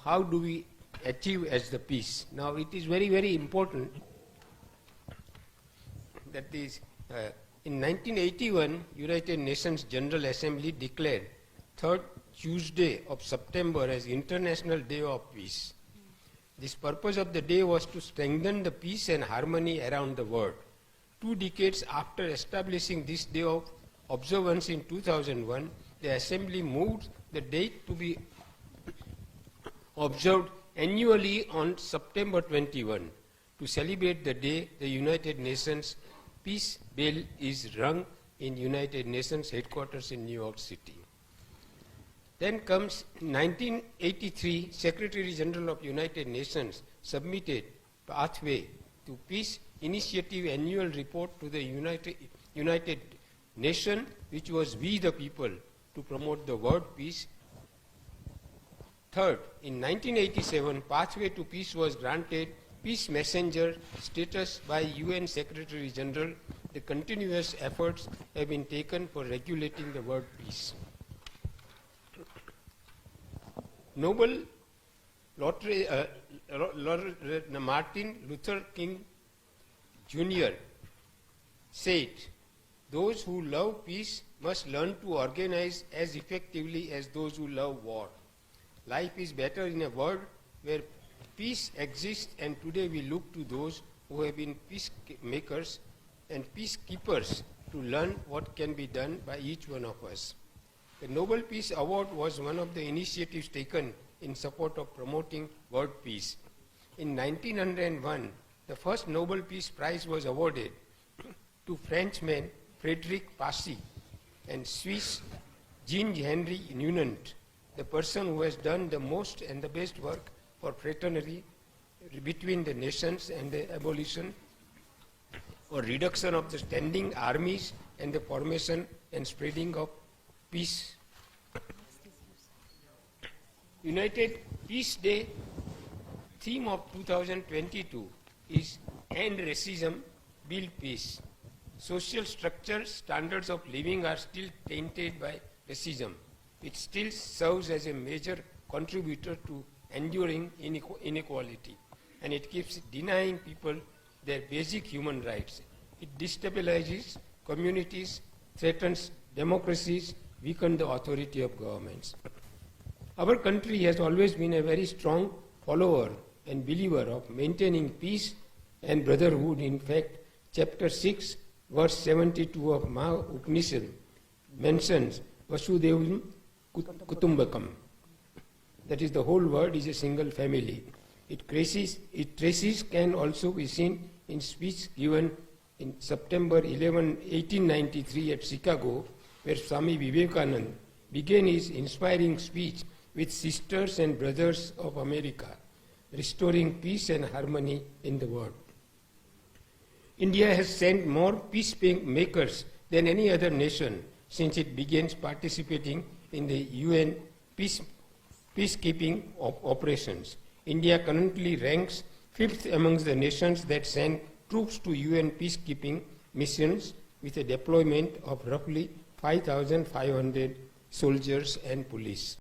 how do we achieve as the peace? Now it is very, very important that is, in 1981, United Nations General Assembly declared 3rd Tuesday of September as International Day of Peace. This purpose of the day was to strengthen the peace and harmony around the world. 2 decades after establishing this day of observance in 2001, the Assembly moved the date to be observed annually on September 21. To celebrate the day, the United Nations Peace Bell is rung in United Nations headquarters in New York City. Then comes 1983, Secretary General of United Nations submitted Pathway to Peace Initiative annual report to the United Nations, which was We the People, to promote the word peace. Third, in 1987, Pathway to Peace was granted Peace Messenger status by UN Secretary General. The continuous efforts have been taken for regulating the word peace. Nobel laureate Martin Luther King Jr. said, "Those who love peace must learn to organize as effectively as those who love war. Life is better in a world where peace exists, and today we look to those who have been peacemakers and peacekeepers to learn what can be done by each one of us." The Nobel Peace Award was one of the initiatives taken in support of promoting world peace. In 1901, the first Nobel Peace Prize was awarded to Frenchman Frédéric Passy and Swiss Jean-Henri Dunant, the person who has done the most and the best work for fraternity between the nations and the abolition or reduction of the standing armies and the formation and spreading of peace. United Peace Day theme of 2022 is End Racism, Build Peace. Social structures, standards of living are still tainted by racism. It still serves as a major contributor to enduring inequality, and it keeps denying people their basic human rights. It destabilizes communities, threatens democracies, weakens the authority of governments. Our country has always been a very strong follower and believer of maintaining peace and brotherhood. In fact, chapter 6, verse 72 of Maha Upanishad mentions Vasudevam Kutumbakam. That is, the whole world is a single family. Its traces can also be seen in speech given in September 11, 1893 at Chicago, where Swami Vivekananda began his inspiring speech with sisters and brothers of America, restoring peace and harmony in the world. India has sent more peacemakers than any other nation since it began participating in the UN peacekeeping operations. India currently ranks 5th amongst the nations that send troops to UN peacekeeping missions, with a deployment of roughly 5,500 soldiers and police.